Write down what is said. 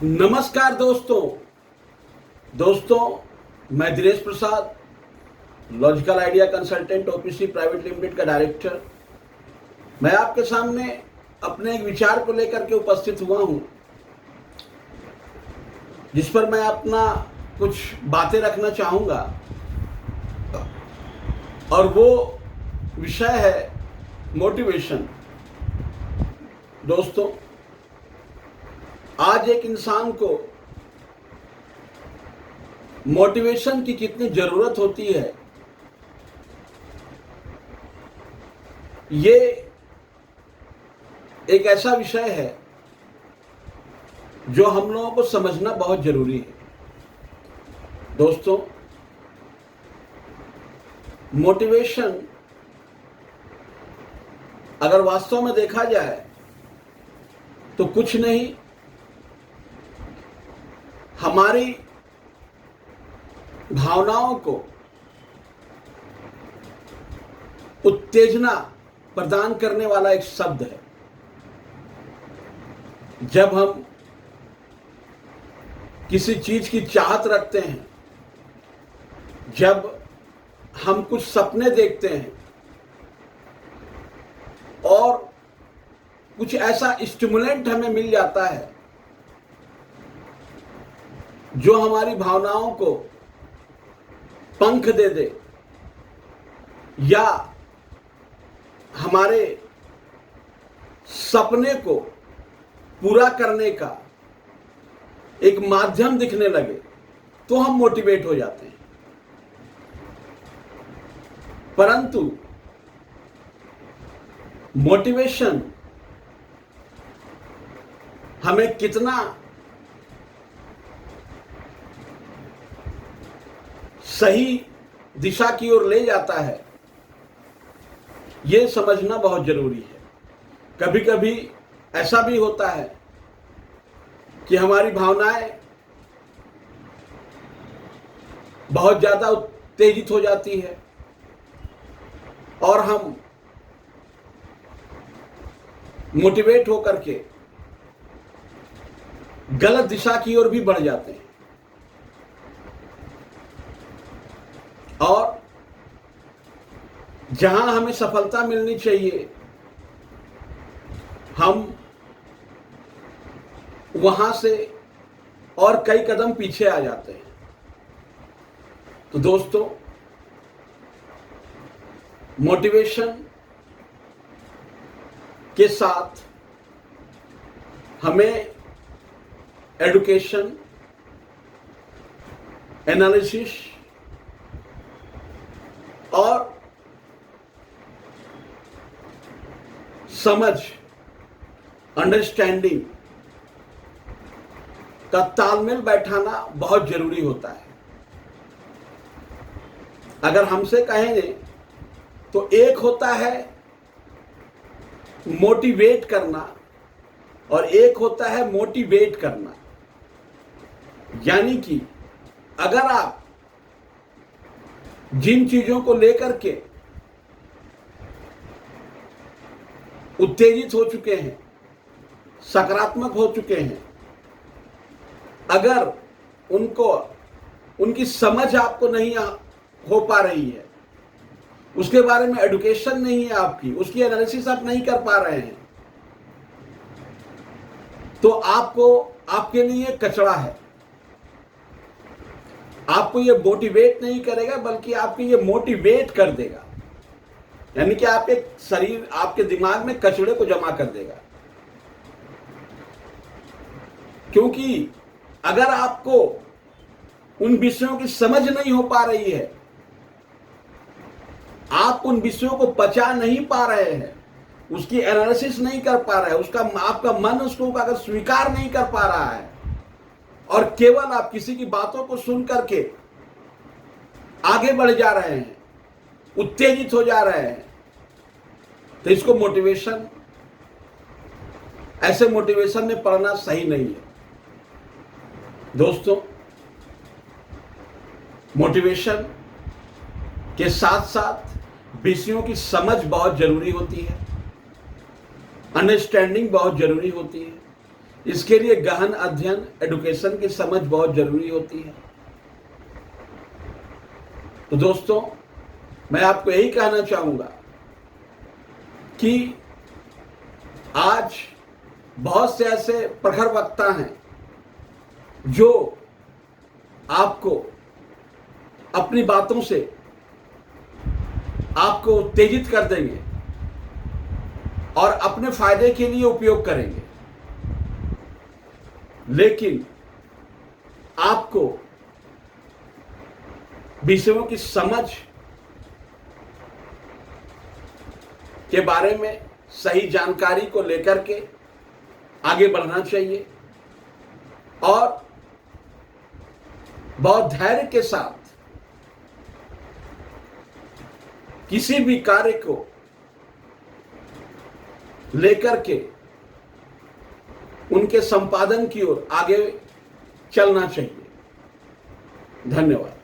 नमस्कार दोस्तों मैं Dinesh Prasad, logical idea consultant OPC private limited का डायरेक्टर। मैं आपके सामने अपने एक विचार को लेकर के उपस्थित हुआ हूं, जिस पर मैं अपना कुछ बातें रखना चाहूंगा। और वो विषय है मोटिवेशन। दोस्तों, आज एक इंसान को मोटिवेशन की कितनी जरूरत होती है, ये एक ऐसा विषय है जो हम लोगों को समझना बहुत जरूरी है। दोस्तों, मोटिवेशन अगर वास्तव में देखा जाए तो कुछ नहीं, हमारी भावनाओं को उत्तेजना प्रदान करने वाला एक शब्द है। जब हम किसी चीज की चाहत रखते हैं, जब हम कुछ सपने देखते हैं और कुछ ऐसा स्टिमुलेंट हमें मिल जाता है जो हमारी भावनाओं को पंख दे दे या हमारे सपने को पूरा करने का एक माध्यम दिखने लगे, तो हम मोटिवेट हो जाते हैं। परंतु मोटिवेशन हमें कितना सही दिशा की ओर ले जाता है, यह समझना बहुत जरूरी है। कभी कभी ऐसा भी होता है कि हमारी भावनाएं बहुत ज्यादा उत्तेजित हो जाती है और हम मोटिवेट होकर के गलत दिशा की ओर भी बढ़ जाते हैं। और जहां हमें सफलता मिलनी चाहिए, हम वहां से और कई कदम पीछे आ जाते हैं। तो दोस्तों, मोटिवेशन के साथ हमें एडुकेशन, एनालिसिस और समझ, अंडरस्टैंडिंग का तालमेल बैठाना बहुत जरूरी होता है। अगर हमसे कहेंगे तो एक होता है मोटिवेट करना और एक होता है मोटिवेट करना। यानी कि अगर आप जिन चीजों को लेकर के उत्तेजित हो चुके हैं, सकारात्मक हो चुके हैं, अगर उनकी समझ आपको नहीं हो पा रही है, उसके बारे में एडुकेशन नहीं है आपकी, उसकी एनालिसिस आप नहीं कर पा रहे हैं, तो आपके लिए कचरा है। आपको ये मोटिवेट नहीं करेगा, बल्कि आपको ये मोटिवेट कर देगा। यानी कि आपके शरीर, आपके दिमाग में कचरे को जमा कर देगा। क्योंकि अगर आपको उन विषयों की समझ नहीं हो पा रही है, आप उन विषयों को पचा नहीं पा रहे हैं, उसकी एनालिसिस नहीं कर पा रहे हैं, आपका मन उसको अगर स्वीकार नहीं कर पा रहा है और केवल आप किसी की बातों को सुन करके आगे बढ़ जा रहे हैं, उत्तेजित हो जा रहे हैं, तो इसको मोटिवेशन, ऐसे मोटिवेशन में पड़ना सही नहीं है। दोस्तों, मोटिवेशन के साथ साथ विषयों की समझ बहुत जरूरी होती है, अंडरस्टैंडिंग बहुत जरूरी होती है। इसके लिए गहन अध्ययन, एडुकेशन की समझ बहुत जरूरी होती है। तो दोस्तों, मैं आपको यही कहना चाहूंगा कि आज बहुत से ऐसे प्रखर वक्ता हैं जो आपको अपनी बातों से आपको उत्तेजित कर देंगे और अपने फायदे के लिए उपयोग करेंगे, लेकिन आपको विषयों की समझ के बारे में सही जानकारी को लेकर के आगे बढ़ना चाहिए और बहुत धैर्य के साथ किसी भी कार्य को लेकर के उनके संपादन की ओर आगे चलना चाहिए। धन्यवाद।